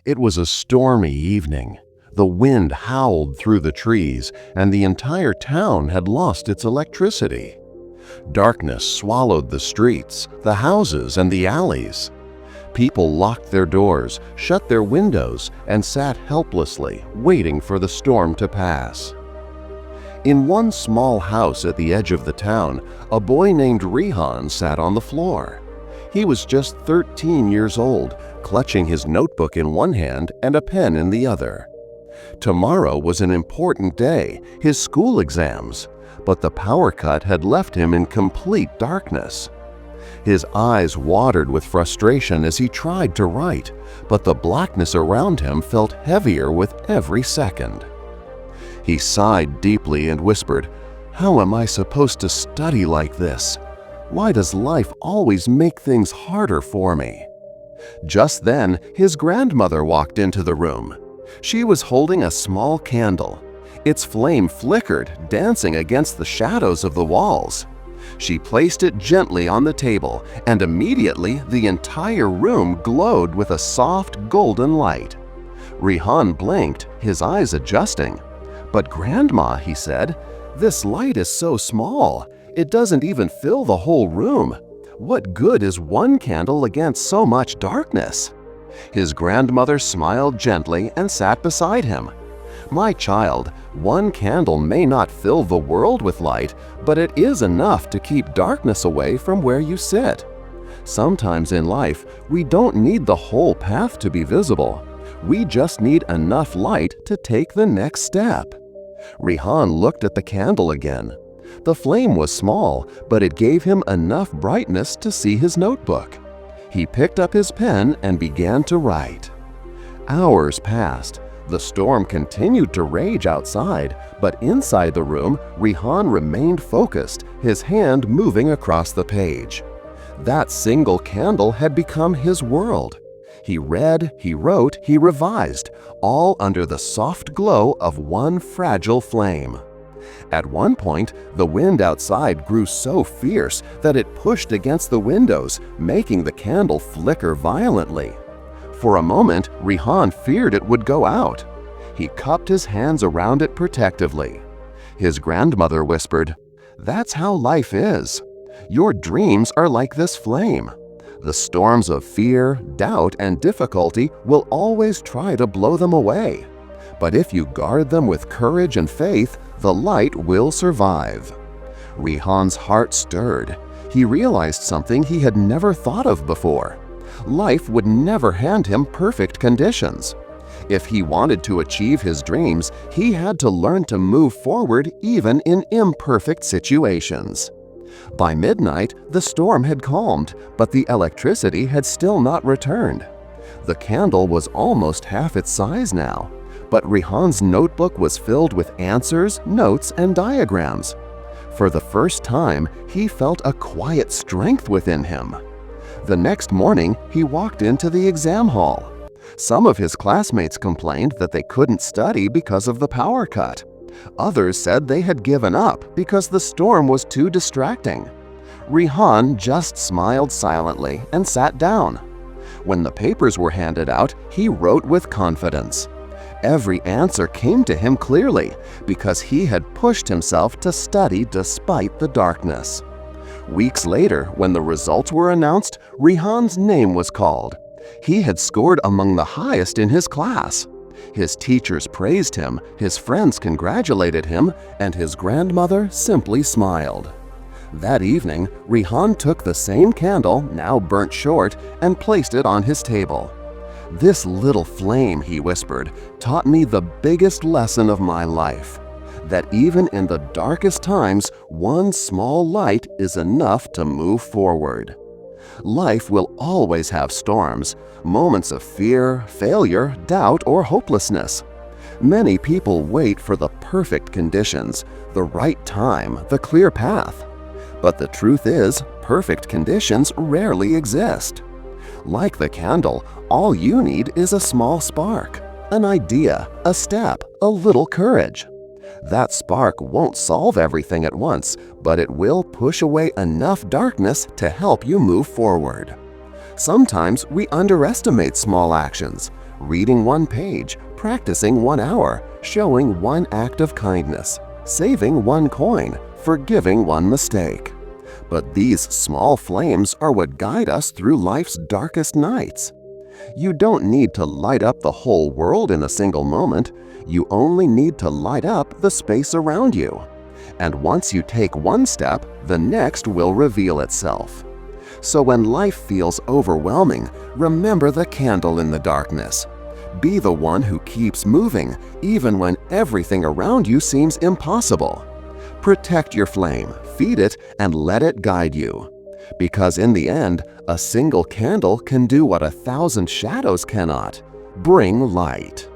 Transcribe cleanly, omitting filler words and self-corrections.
It was a stormy evening. The wind howled through the trees, and the entire town had lost its electricity. Darkness swallowed the streets, the houses, and the alleys. People locked their doors, shut their windows, and sat helplessly, waiting for the storm to pass. In one small house at the edge of the town, a boy named Rehan sat on the floor. He was just 13 years old, clutching his notebook in one hand and a pen in the other. Tomorrow was an important day, his school exams, but the power cut had left him in complete darkness. His eyes watered with frustration as he tried to write, but the blackness around him felt heavier with every second. He sighed deeply and whispered, "How am I supposed to study like this? Why does life always make things harder for me?" Just then, his grandmother walked into the room. She was holding a small candle. Its flame flickered, dancing against the shadows of the walls. She placed it gently on the table, and immediately the entire room glowed with a soft golden light. Rehan blinked, his eyes adjusting. "But Grandma," he said, "this light is so small. It doesn't even fill the whole room. What good is one candle against so much darkness?" His grandmother smiled gently and sat beside him. "My child, one candle may not fill the world with light, but it is enough to keep darkness away from where you sit. Sometimes in life, we don't need the whole path to be visible. We just need enough light to take the next step." Rehan looked at the candle again. The flame was small, but it gave him enough brightness to see his notebook. He picked up his pen and began to write. Hours passed. The storm continued to rage outside, but inside the room, Rehan remained focused, his hand moving across the page. That single candle had become his world. He read, he wrote, he revised, all under the soft glow of one fragile flame. At one point, the wind outside grew so fierce that it pushed against the windows, making the candle flicker violently. For a moment, Rehan feared it would go out. He cupped his hands around it protectively. His grandmother whispered, "That's how life is. Your dreams are like this flame. The storms of fear, doubt, and difficulty will always try to blow them away. But if you guard them with courage and faith, the light will survive." Rehan's heart stirred. He realized something he had never thought of before. Life would never hand him perfect conditions. If he wanted to achieve his dreams, he had to learn to move forward even in imperfect situations. By midnight, the storm had calmed, but the electricity had still not returned. The candle was almost half its size now, but Rehan's notebook was filled with answers, notes, and diagrams. For the first time, he felt a quiet strength within him. The next morning, he walked into the exam hall. Some of his classmates complained that they couldn't study because of the power cut. Others said they had given up because the storm was too distracting. Rehan just smiled silently and sat down. When the papers were handed out, he wrote with confidence. Every answer came to him clearly because he had pushed himself to study despite the darkness. Weeks later, when the results were announced, Rehan's name was called. He had scored among the highest in his class. His teachers praised him, his friends congratulated him, and his grandmother simply smiled. That evening, Rehan took the same candle, now burnt short, and placed it on his table. "This little flame," he whispered, "taught me the biggest lesson of my life. That even in the darkest times, one small light is enough to move forward." Life will always have storms, moments of fear, failure, doubt, or hopelessness. Many people wait for the perfect conditions, the right time, the clear path. But the truth is, perfect conditions rarely exist. Like the candle, all you need is a small spark, an idea, a step, a little courage. That spark won't solve everything at once, but it will push away enough darkness to help you move forward. Sometimes we underestimate small actions, reading one page, practicing 1 hour, showing one act of kindness, saving one coin, forgiving one mistake. But these small flames are what guide us through life's darkest nights. You don't need to light up the whole world in a single moment. You only need to light up the space around you. And once you take one step, the next will reveal itself. So when life feels overwhelming, remember the candle in the darkness. Be the one who keeps moving, even when everything around you seems impossible. Protect your flame, feed it, and let it guide you. Because in the end, a single candle can do what 1,000 shadows cannot: bring light.